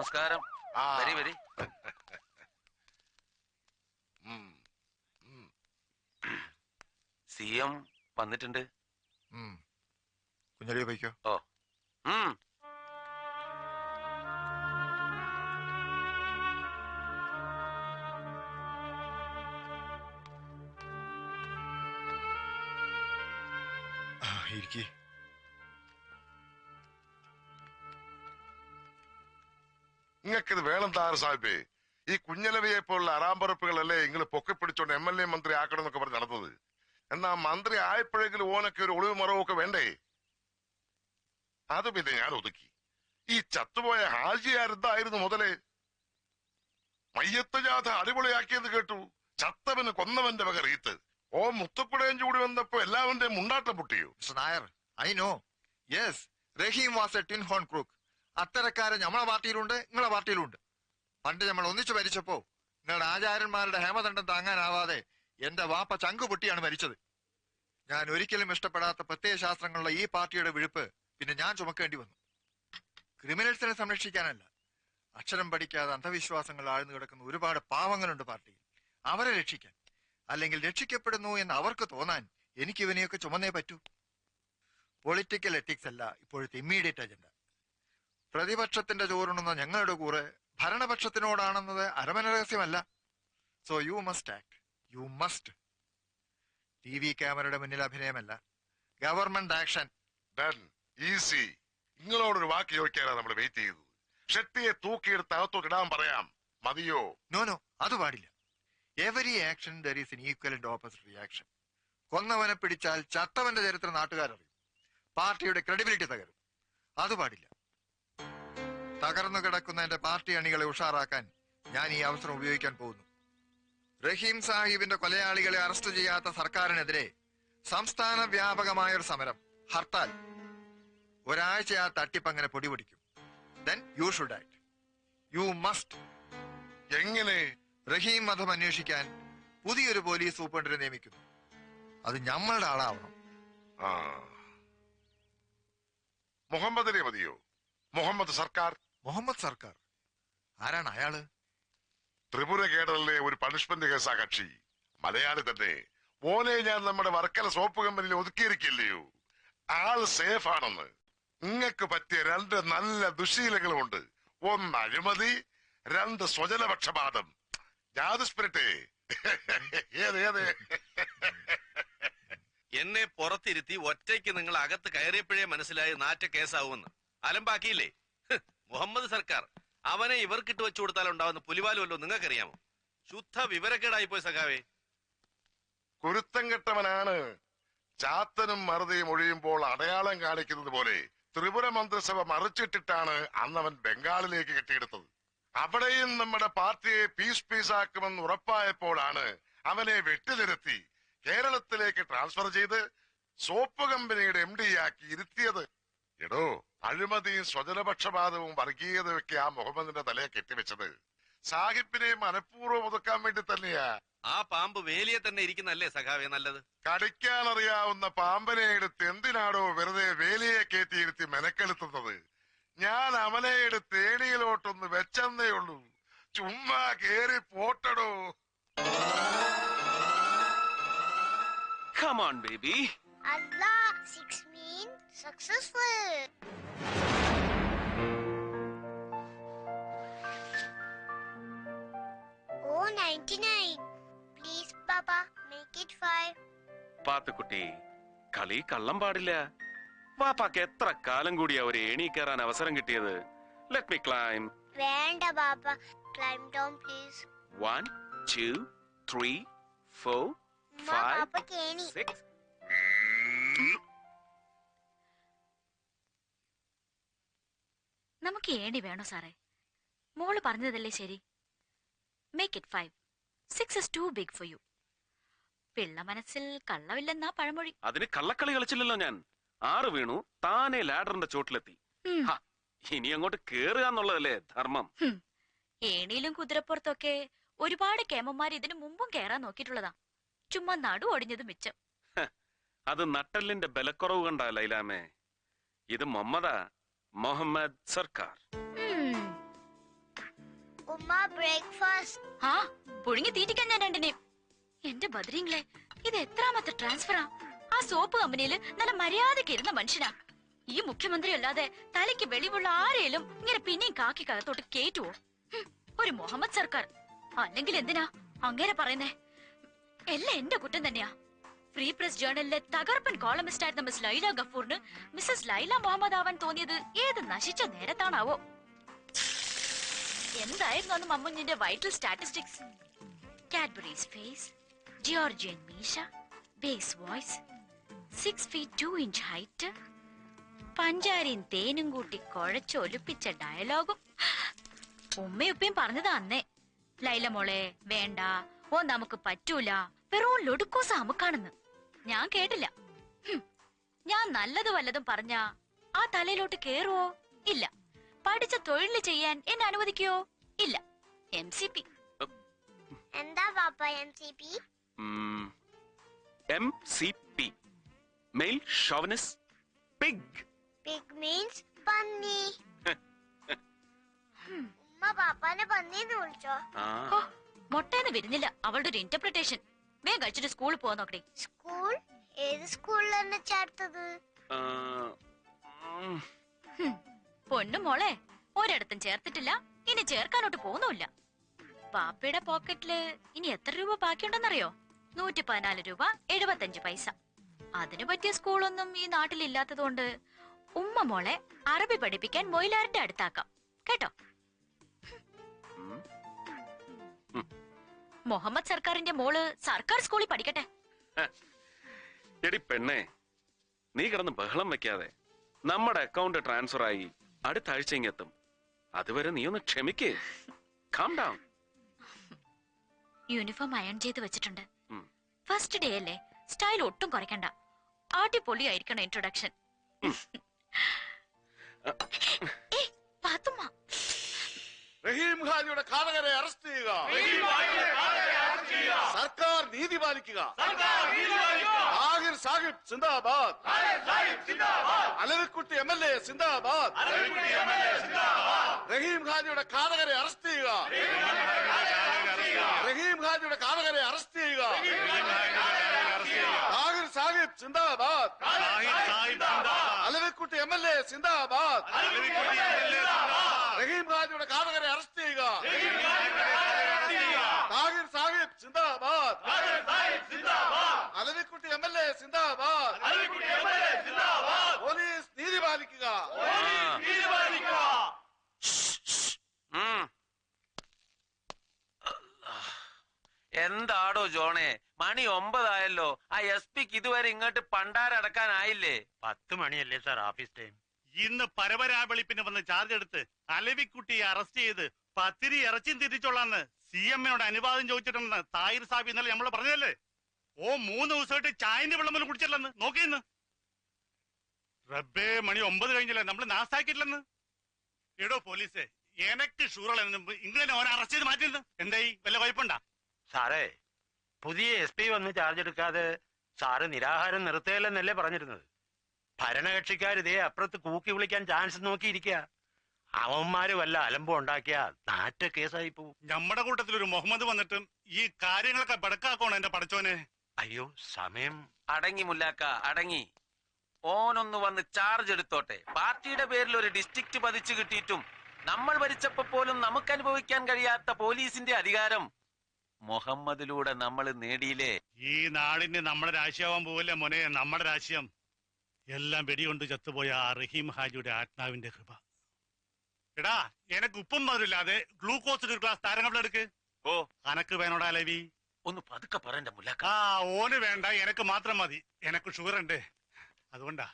നമസ്കാരം. വരി വരി. CM വന്നിട്ടുണ്ട്. കുഞ്ഞലി പോയിക്കോ. ഓ ഇരിക്കേ. നിങ്ങൾക്കിത് വേണം താറ് സാഹിബേ. ഈ കുഞ്ഞലവിയെ പോലുള്ള അറാമ്പറപ്പുകളല്ലേ നിങ്ങൾ പൊക്കിപ്പിടിച്ചോണ്ട് MLA മന്ത്രി ആക്കണം എന്നൊക്കെ പറഞ്ഞ് നടന്നത്. എന്നാ മന്ത്രി ആയപ്പോഴെങ്കിലും ഓനൊക്കെ ഒരു ഒളിവ് മറവൊക്കെ വേണ്ടേ? അത് പിന്നെ ഞാൻ ഒതുക്കി. ഈ ചത്തുപോയ ഹാജിയാരെന്തായിരുന്നു മുതലേ? മയ്യത്ത് ജാഥ അടിപൊളിയാക്കിയെന്ന് കേട്ടു. ചത്തവന് കൊന്നവന്റെ വക റീത്ത്. ഓ മുത്തപ്പുടയും കൂടി വന്നപ്പോ എല്ലാവന്റെയും മുണ്ടാട്ടം പൊട്ടിയോ? Nair, I know. Yes, Rahim was a tin horn crook. അത്തരക്കാരൻ നമ്മളെ പാർട്ടിയിലുണ്ട്, നിങ്ങളെ പാർട്ടിയിലുണ്ട്. പണ്ട് നമ്മൾ ഒന്നിച്ചു മരിച്ചപ്പോ നിങ്ങളുടെ ആചാര്യന്മാരുടെ ഹേമദണ്ഡം താങ്ങാനാവാതെ എന്റെ വാപ്പ ചങ്കു പൊട്ടിയാണ് മരിച്ചത്. ഞാൻ ഒരിക്കലും ഇഷ്ടപ്പെടാത്ത പ്രത്യയ ശാസ്ത്രങ്ങളുള്ള ഈ പാർട്ടിയുടെ വിഴുപ്പ് പിന്നെ ഞാൻ ചുമക്കേണ്ടി വന്നു. ക്രിമിനൽസിനെ സംരക്ഷിക്കാനല്ല, അക്ഷരം പഠിക്കാതെ അന്ധവിശ്വാസങ്ങൾ ആഴ്ന്നു കിടക്കുന്ന ഒരുപാട് പാവങ്ങളുണ്ട് പാർട്ടിയിൽ. അവരെ രക്ഷിക്കാൻ, അല്ലെങ്കിൽ രക്ഷിക്കപ്പെടുന്നു എന്ന് അവർക്ക് തോന്നാൻ എനിക്ക് ഇവനെയൊക്കെ ചുമന്നേ പറ്റൂ. പൊളിറ്റിക്കൽ എത്തിക്സ് അല്ല ഇപ്പോഴത്തെ ഇമ്മീഡിയറ്റ് അജണ്ട. പ്രതിപക്ഷത്തിന്റെ ചോറുണ്ണുന്ന ഞങ്ങളുടെ കൂറ് ഭരണപക്ഷത്തിനോടാണെന്നത് അരമന രഹസ്യമല്ല. So you must act. You must. TV ക്യാമറയുടെ മുന്നിൽ അഭിനയമല്ല, ഗവൺമെന്റ് ആക്ഷൻ. Done, easy. നിങ്ങളോടൊരു വാക്ക് ചോദിക്കാനാണ് നമ്മൾ വെയിറ്റ് ചെയ്തത്. ഷെട്ടിയെ തൂക്കിയെടുത്ത് അകത്തോട്ട് ഇടാൻ പറയാം, മതിയോ? നോ നോ, അത് പാടില്ല. Every action there is an equal and opposite reaction. കൊന്നവനെ പിടിച്ചാൽ ചത്തവന്റെ ചരിത്രം നാട്ടുകാരറിയും. പാർട്ടിയുടെ ക്രെഡിബിലിറ്റി തകരും. അത് പാടില്ല. തകർന്നു കിടക്കുന്ന എന്റെ പാർട്ടി അണികളെ ഉഷാറാക്കാൻ ഞാൻ ഈ അവസരം ഉപയോഗിക്കാൻ പോകുന്നു. റഹീം സാഹിബിന്റെ കൊലയാളികളെ അറസ്റ്റ് ചെയ്യാത്ത സർക്കാരിനെതിരെ സംസ്ഥാന വ്യാപകമായൊരു സമരം, ഹർത്താൽ. ഒരാഴ്ച ആ തട്ടിപ്പങ്ങനെ പൊടിപിടിക്കും. Then you should act. You must. എങ്ങനെ? റഹീം വധം അന്വേഷിക്കാൻ പുതിയൊരു പോലീസ് സൂപ്രണ്ടിനെ നിയമിക്കുന്നു. അത് ഞമ്മളുടെ ആളാവണം. മുഹമ്മദ് അലി മതിയോ? മുഹമ്മദ് സർക്കാർ? മുഹമ്മദ് സർക്കാർ ആരാണ് അയാള്? ത്രിപുര കേഡറിലെ ഒരു പണിഷ്മെന്റ് കേസാ കക്ഷി. മലയാളി തന്നെ. ഓനെ ഞാൻ നമ്മുടെ വർക്കല സോപ്പ് കമ്പനിയിൽ ഒതുക്കിയിരിക്കില്ലയോ? ആള് സേഫ് ആണെന്ന്. നിങ്ങൾക്ക് പറ്റിയ 2 നല്ല ദുശീലങ്ങളുമുണ്ട്. 1 അഴിമതി, 2 സ്വജനപക്ഷപാതം. ജാതി സ്പിരിറ്റ്. ഏത് എന്നെ പുറത്തിരുത്തി ഒറ്റയ്ക്ക് നിങ്ങൾ അകത്ത് കയറിയപ്പോഴേ മനസ്സിലായി നാറ്റ കേസാവുമെന്ന്. അലമ്പാക്കിയില്ലേ മുഹമ്മദ് സർക്കാർ. അവനെ ഇവർക്കിട്ട് വെച്ചു കൊടുത്താലുണ്ടാവുന്ന പുലിവാലുമല്ലോ നിങ്ങൾക്കറിയാമോ? ശുദ്ധ വിവരക്കേടായിപ്പോയി സഖാവേ. കുരുത്തം കെട്ടവനാണ്. ചാത്തനും മറുതയും ഒഴിയുമ്പോൾ അടയാളം കാണിക്കുന്നത് പോലെ ത്രിപുര മന്ത്രിസഭ മറിച്ചിട്ടിട്ടാണ് അന്നവൻ ബംഗാളിലേക്ക് കെട്ടിയെടുത്തത്. അവിടെയും നമ്മുടെ പാർട്ടിയെ പീസാക്കുമെന്ന് ഉറപ്പായപ്പോഴാണ് അവനെ വെട്ടിനിരത്തി കേരളത്തിലേക്ക് ട്രാൻസ്ഫർ ചെയ്ത് സോപ്പ് കമ്പനിയുടെ MD ആക്കി ഇരുത്തിയത്. എടോ, അഴിമതിയും സ്വജനപക്ഷപാതവും വർഗീയതയൊക്കെ ആ മുഹമ്മദിന്റെ തലയെ കെട്ടിവെച്ചത് സാഹിബിനെ മനഃപൂർവ്വം ഒതുക്കാൻ വേണ്ടി തന്നെയാ. ആ പാമ്പ് വേലിയെ തന്നെ ഇരിക്കുന്നല്ലേ സഖാവേ നല്ലത്? കടിക്കാനറിയാവുന്ന പാമ്പനെ എടുത്ത് എന്തിനാടോ വെറുതെ വേലിയെ കയറ്റിയിരുത്തി മെനക്കെടുത്തുന്നത്? ഞാൻ അവനെ എടുത്ത് ഏണിയിലോട്ടൊന്ന് വെച്ചെന്നേ ഉള്ളൂ. ചുമ്മാ കേറി പോട്ടടോ. Come on, baby. Allah, 6 mean successful. Oh, 99. Please, Papa, make it 5. Pathukutty, കളി കള്ളം പാടില്ല. വാപ്പാക്ക് എത്ര കാലം കൂടിയാ ഒരു ഏണി കയറാൻ അവസരം കിട്ടിയത്? Let me climb. വേണ്ട Papa, climb down please. 1 2 3 4 5 Papa കേണി. 6. നമുക്ക് ഏണി വേണോ സാറേ? മോള് പറഞ്ഞതല്ലേ ശരി. Make it 5. 6 is too big for you. Pillai മനസ്സിൽ കള്ളമില്ലെന്നാ പഴമൊഴി. അതിന് കള്ളക്കളി കളിച്ചില്ലല്ലോ ഞാൻ. 6 വീണു, താനെ ലാഡറിന്റെ ചോട്ടിലെത്തി. ഇനി അങ്ങോട്ട് കേറുക എന്നുള്ളതല്ലേ ധർമ്മം. ഏണിയിലും കുതിരപ്പുറത്തൊക്കെ ഒരുപാട് കേമന്മാർ ഇതിനു മുമ്പും കേറാൻ നോക്കിയിട്ടുള്ളതാ. ചുമ്മാ നടു ഒടിഞ്ഞത് മിച്ചം. അത് നട്ടലിന്റെ ബലക്കുറവ് കണ്ടാ ലൈലാമേ. ഇത് മുഹമ്മദ് സർക്കാർ. Umma, breakfast. ആ പുഴുങ്ങി തീറ്റിക്കാൻ ഞാൻ രണ്ടിനെയും. എന്റെ ബദ്രീങ്ങളെ, ഇത് എത്രാമത്തെ ട്രാൻസ്ഫറാ? ആ സോപ്പ് കമ്പനിയിൽ നല്ല മര്യാദക്ക് ഇരുന്ന മനുഷ്യനാ. ഈ മുഖ്യമന്ത്രി അല്ലാതെ തലയ്ക്ക് വെളിവുള്ള ആരേലും ഇങ്ങനെ പിന്നെയും കാക്കി കകത്തോട്ട് കേറ്റുവോ? ഒരു മുഹമ്മദ് സർക്കാർ. അല്ലെങ്കിൽ എന്തിനാ അങ്ങനെ പറയുന്നേ? എല്ലാം എന്റെ കുറ്റം തന്നെയാ. ഫ്രീ പ്രസ് ജേർണലിലെ തകർപ്പൻ കോളമിസ്റ്റ് ആയിരുന്ന മിസ് ലൈല ഗഫൂറിന് മിസ്സസ് ലൈല മുഹമ്മദ് ആവാൻ തോന്നിയത് ഏത് നശിച്ച നേരത്താണാവോ? എന്തായിരുന്നു അന്ന് മമ്മുഞ്ഞിന്റെ vital statistics? Cadbury's face, Georgian മീശ, bass voice, 6 feet 2 inch height, പഞ്ചാരിയും തേനും കൂട്ടി കുഴച്ചൊലിപ്പിച്ച ഡയലോഗും. ഉമ്മയുപ്പയും പറഞ്ഞതാ അന്നേ. ലൈല മോളെ വേണ്ട, ഓ നമുക്ക് പറ്റൂല, വെറും ലൊടുക്കോസ അമുക്കാണെന്ന്. ഞാൻ കേട്ടില്ല. ഞാൻ നല്ലത് വല്ലതും പറഞ്ഞ ആ തലയിലോട്ട് കേറുവോ? ഇല്ല. പഠിച്ച തൊഴിൽ ചെയ്യാൻ എന്നെ അനുവദിക്കുവോ? ഇല്ല. MCP. എന്താ പാപ്പ MCP? MCP. Male chauvinist pig. Pig means പന്നി. ഉമ്മ പാപ്പാനെ പന്നിന്ന് വിളിച്ചോ? ഓ, മൊട്ടേന്ന് വരുന്നില്ല അവളുടെ ഒരു ഇന്റർപ്രിട്ടേഷൻ. വേഗം കഴിച്ചിട്ട് സ്കൂളിൽ പോവാൻ നോക്കണേ. സ്കൂൾ? ഏത് സ്കൂളിലാണ് ചേർത്തത്? പൊന്നു മോളെ, ഒരിടത്തും ചേർത്തിട്ടില്ല, ഇനി ചേർക്കാനോട്ട് പോകുന്നുമില്ല. പാപ്പയുടെ പോക്കറ്റില് ഇനി എത്ര രൂപ ബാക്കിയുണ്ടെന്നറിയോ? 114 രൂപ 75 പൈസ. അതിനു പറ്റിയ സ്കൂളൊന്നും ഈ നാട്ടിൽ ഇല്ലാത്തതുകൊണ്ട് ഉമ്മ മോളെ അറബി പഠിപ്പിക്കാൻ മൊയിലാറിന്റെ അടുത്താക്കാം കേട്ടോ. മുഹമ്മദ് സർക്കാരിന്റെ മോള് സർക്കാർ സ്കൂളിൽ പഠിക്കട്ടെ. എടി പെണ്ണേ, നീ കിടന്ന് ബഹളം വെക്കാതെ. നമ്മുടെ അക്കൗണ്ട് ട്രാൻസ്ഫർ ആയി അടുത്ത ആഴ്ച ഇങ്ങെത്തും. അതുവരെ നീ ഒന്ന് ക്ഷമിക്കേ. Calm down. യൂണിഫോം അയൺ ചെയ്ത് വെച്ചിട്ടുണ്ട്. ഫസ്റ്റ് ഡേ അല്ലേ, സ്റ്റൈൽ ഒട്ടും കുറയ്ക്കണ്ട. അടിപൊളിയായിരിക്കണം ഇൻട്രൊഡക്ഷൻ. റഹീം ഖാജിയുടെ ഘാതകരെ അറസ്റ്റ് ചെയ്യുക. സർക്കാർ നീതി പാലിക്കുക. ആഹിർ സാഹിബ് സിന്ദാബാദ്. അലവിക്കുട്ടി MLA സിന്ദാബാദ്. റഹീം ഖാജിയുടെ ഘാതകരെ അറസ്റ്റ് ചെയ്യുക. റഹീം ഖാജിയുടെ ഘാതകരെ അറസ്റ്റ് ചെയ്യുക. ആഹിർ സാഹിബ് സിന്ദാബാദ്. അലവിക്കുട്ടി MLA സിന്ദാബാദ്. റഹീം ഖാജിയുടെ ഘാതകരെ അറസ്റ്റ് ചെയ്യുക. താഹിർ സാഹിബ് സിന്ദാബാദ്. അലവിക്കുട്ടി MLA സിന്ദാബാദ്. പോലീസ് നീതി പാലിക്കുക. എന്താടോ ജോണേ, മണി 9 ആയല്ലോ. ആ SP-ക്ക് ഇതുവരെ ഇങ്ങോട്ട് പണ്ടാരടക്കാനായില്ലേ? 10 മണിയല്ലേ സാർ ഓഫീസ് ടൈം? ഇന്ന് പരപരാവെളിപ്പിന് വന്ന് ചാർജ് എടുത്ത് അലവിക്കുട്ടിയെ അറസ്റ്റ് ചെയ്ത് പത്തിരി ഇറച്ചിയും തിരിച്ചോളാന്ന് CM-നോട് അനുവാദം ചോദിച്ചിട്ടുണ്ടെന്ന് താഹിർ സാബ് ഇന്നലെ നമ്മള് പറഞ്ഞതല്ലേ? ഓ 3 ദിവസമായിട്ട് ചായന്റെ വെള്ളം പോലും കുടിച്ചില്ലെന്ന് നോക്കിയെന്ന്. റബ്ബേ, മണി 9 കഴിഞ്ഞല്ലേ, നമ്മള് നാസാക്കിയിട്ടില്ലെന്ന്. എടോ പോലീസേ, എനക്ക് ഷൂറൽ ഇങ്ങനെ ഓനെ അറസ്റ്റ് ചെയ്ത് മാറ്റിയെന്ന് എന്തായി? വല്ല കുഴപ്പമുണ്ടാ? സാറേ, പുതിയ SP വന്ന് ചാർജ് എടുക്കാതെ സാറ് നിരാഹാരം നിർത്തുകയല്ലെന്നല്ലേ പറഞ്ഞിരുന്നത്? ഭരണകക്ഷിക്കാർ ഇതേ അപ്പുറത്ത് കൂക്കി വിളിക്കാൻ ചാൻസ് നോക്കിയിരിക്കുക. അവന്മാര് വല്ല അലമ്പം ഉണ്ടാക്കിയ നാറ്റ കേസായി പോവും. നമ്മുടെ കൂട്ടത്തിൽ ഒരു മുഹമ്മദ് വന്നിട്ടും ഈ കാര്യങ്ങളൊക്കെ ബടക്കാക്കോണം എന്റെ പടച്ചോനെ. അയ്യോ, സമയം. അടങ്ങി മുല്ലാക്ക, അടങ്ങി. ഓനൊന്ന് വന്ന് ചാർജ് എടുത്തോട്ടെ. പാർട്ടിയുടെ പേരിൽ ഒരു ഡിസ്ട്രിക്ട് പതിച്ചു കിട്ടിയിട്ടും നമ്മൾ ഭരിച്ചപ്പോ പോലും നമുക്ക് അനുഭവിക്കാൻ കഴിയാത്ത പോലീസിന്റെ അധികാരം മുഹമ്മദിലൂടെ നമ്മൾ നേടിയില്ലേ? ഈ നാടിന് നമ്മുടെ രാഷ്ട്രീയമാവാൻ പോവില്ല മോനെ. നമ്മുടെ രാഷ്ട്രീയം എല്ലാം വെടികൊണ്ട് ചത്തുപോയ ആ റഹീം ഹാജിയുടെ ആത്മാവിന്റെ കൃപ. എടാ, എനക്ക് ഉപ്പും മധുരില്ലാതെ ഗ്ലൂക്കോസ് ഒരു ഗ്ലാസ് താരങ്ങളെടുക്ക്. ഓ, അനക്ക് വേണോടാ ലവി? ഒന്ന് പതുക്കെ പറയണ്ട മുല്ലാക്ക. ആ, ഓന് വേണ്ട, എനക്ക് മാത്രം മതി. എനക്ക് ഷുഗർ ഉണ്ട്, അതുകൊണ്ടാ.